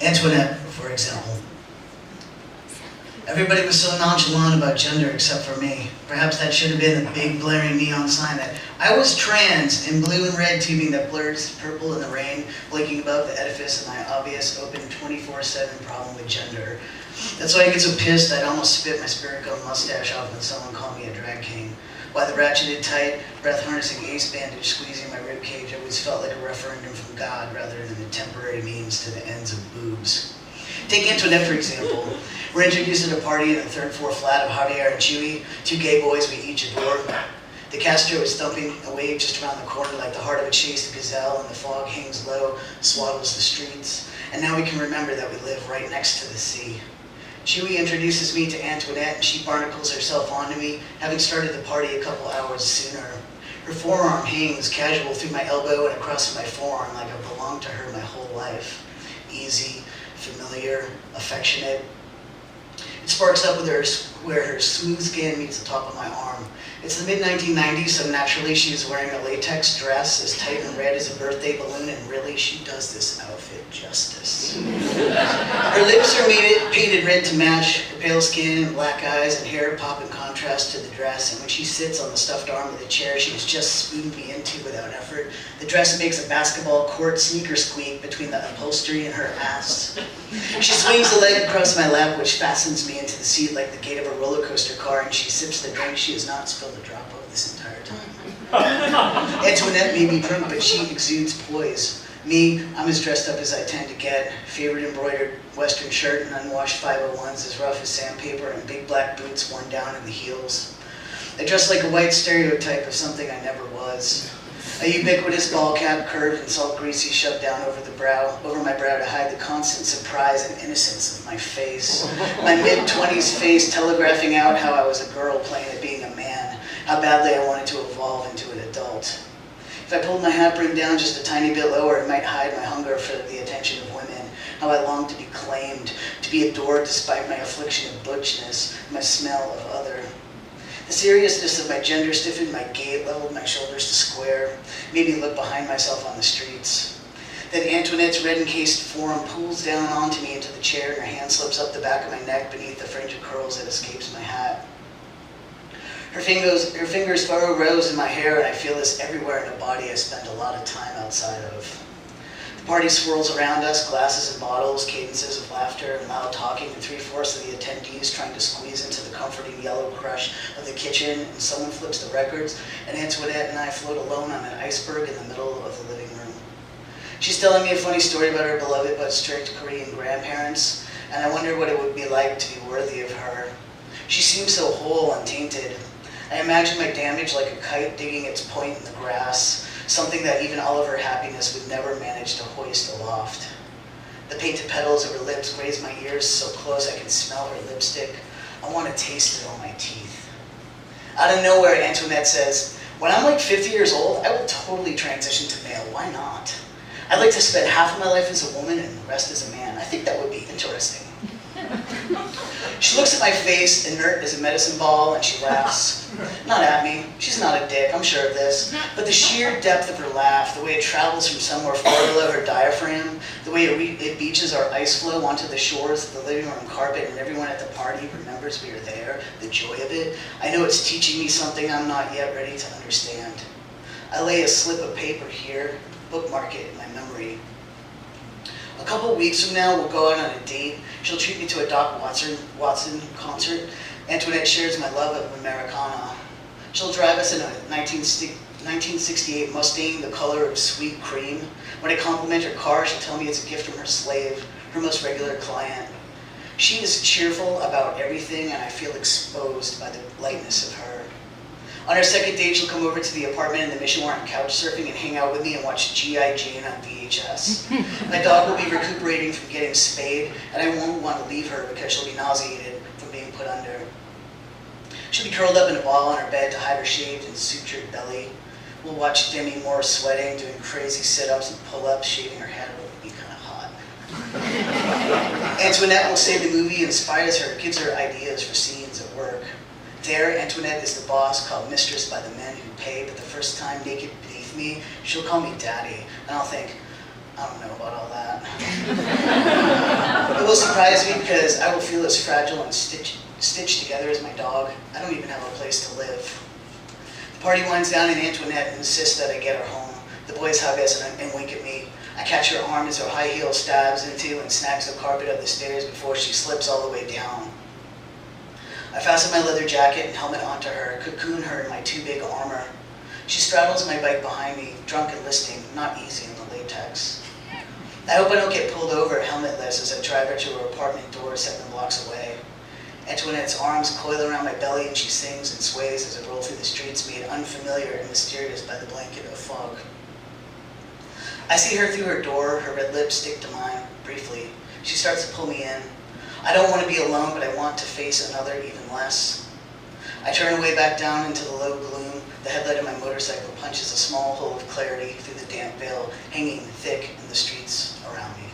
Antoinette, for example. Everybody was so nonchalant about gender except for me. Perhaps that should have been the big blaring neon sign that I was trans in blue and red tubing that blurs purple in the rain, blinking above the edifice of my obvious open 24/7 problem with gender. That's why I get so pissed I'd almost spit my spirit gum mustache off when someone called me a drag king. Why the ratcheted tight, breath harnessing ace bandage squeezing my rib cage always felt like a referendum from God rather than a temporary means to the ends of boobs. Take Antoinette, for example. We're introduced at a party in the third floor flat of Javier and Chewy, two gay boys we each adore. The Castro is thumping away just around the corner like the heart of a chased gazelle, and the fog hangs low, swaddles the streets. And now we can remember that we live right next to the sea. Chewy introduces me to Antoinette, and she barnacles herself onto me, having started the party a couple hours sooner. Her forearm hangs casual through my elbow and across my forearm like I've belonged to her my whole life. Easy, familiar, affectionate. It sparks up with her, where her smooth skin meets the top of my arm. It's the mid-1990s, so naturally she's wearing a latex dress as tight and red as a birthday balloon, and really she does this outfit justice. Her lips are painted red to match, her pale skin and black eyes and hair pop in contrast to the dress, and when she sits on the stuffed arm of the chair she has just spooned me into without effort, the dress makes a basketball court sneaker squeak between the upholstery and her ass. She swings the leg across my lap, which fastens me into the seat like the gate of a roller coaster car, and she sips the drink she has not spilled a drop of this entire time. Antoinette may be drunk, but she exudes poise. Me, I'm as dressed up as I tend to get. Favorite embroidered western shirt and unwashed 501s as rough as sandpaper and big black boots worn down in the heels. I dress like a white stereotype of something I never was. A ubiquitous ball cap curved and salt greasy shoved down over my brow to hide the constant surprise and innocence of my face. My mid-20s face telegraphing out how I was a girl playing at being a man, how badly I wanted to evolve into an adult. If I pulled my hat brim down just a tiny bit lower, it might hide my hunger for the attention of women, how I longed to be claimed, to be adored despite my affliction of butchness, my smell of other. The seriousness of my gender stiffened my gait, leveled my shoulders to square, made me look behind myself on the streets. Then Antoinette's red-encased form pulls down onto me into the chair, and her hand slips up the back of my neck beneath the fringe of curls that escapes my hat. Her fingers furrow rows in my hair, and I feel this everywhere in a body I spend a lot of time outside of. The party swirls around us, glasses and bottles, cadences of laughter, and loud talking, and 3/4 of the attendees trying to squeeze into the comforting yellow crush of the kitchen, and someone flips the records, and Antoinette and I float alone on an iceberg in the middle of the living room. She's telling me a funny story about her beloved but strict Korean grandparents, and I wonder what it would be like to be worthy of her. She seems so whole, untainted. I imagine my damage like a kite digging its point in the grass, something that even all of her happiness would never manage to hoist aloft. The painted petals of her lips graze my ears so close I can smell her lipstick. I want to taste it on my teeth. Out of nowhere, Antoinette says, "When I'm like 50 years old, I will totally transition to male. Why not? I'd like to spend half of my life as a woman and the rest as a man. I think that would be interesting." She looks at my face, inert as a medicine ball, and she laughs. Not at me. She's not a dick, I'm sure of this. But the sheer depth of her laugh, the way it travels from somewhere far below her diaphragm, the way it beaches our ice floe onto the shores of the living room carpet, and everyone at the party remembers we were there, the joy of it. I know it's teaching me something I'm not yet ready to understand. I lay a slip of paper here, bookmark it in my memory. A couple weeks from now, we'll go out on a date. She'll treat me to a Doc Watson concert. Antoinette shares my love of Americana. She'll drive us in a 1968 Mustang, the color of sweet cream. When I compliment her car, she'll tell me it's a gift from her slave, her most regular client. She is cheerful about everything, and I feel exposed by the lightness of her. On our second date, she'll come over to the apartment in the Mission where I'm couch surfing and hang out with me and watch G.I. Jane on VHS. My dog will be recuperating from getting spayed, and I won't want to leave her because she'll be nauseated from being put under. She'll be curled up in a ball on her bed to hide her shaved and sutured belly. We'll watch Demi Moore sweating, doing crazy sit-ups and pull-ups, shaving her head. It would be kind of hot. Antoinette will say the movie inspires her, gives her ideas for scenes at work. There, Antoinette is the boss, called mistress by the men who pay, but the first time naked beneath me, she'll call me daddy, and I'll think, I don't know about all that. It will surprise me because I will feel as fragile and stitched together as my dog. I don't even have a place to live. The party winds down and Antoinette insists that I get her home. The boys hug us and wink at me. I catch her arm as her high heel stabs into and snags the carpet of the stairs before she slips all the way down. I fasten my leather jacket and helmet onto her, cocoon her in my too big armor. She straddles my bike behind me, drunk and listing, not easy in the latex. I hope I don't get pulled over helmetless as I drive her to her apartment door 7 blocks away. Antoinette's arms coil around my belly and she sings and sways as I roll through the streets made unfamiliar and mysterious by the blanket of fog. I see her through her door, her red lips stick to mine, briefly. She starts to pull me in. I don't want to be alone, but I want to face another even less. I turn away back down into the low gloom. The headlight of my motorcycle punches a small hole of clarity through the damp veil hanging thick in the streets around me.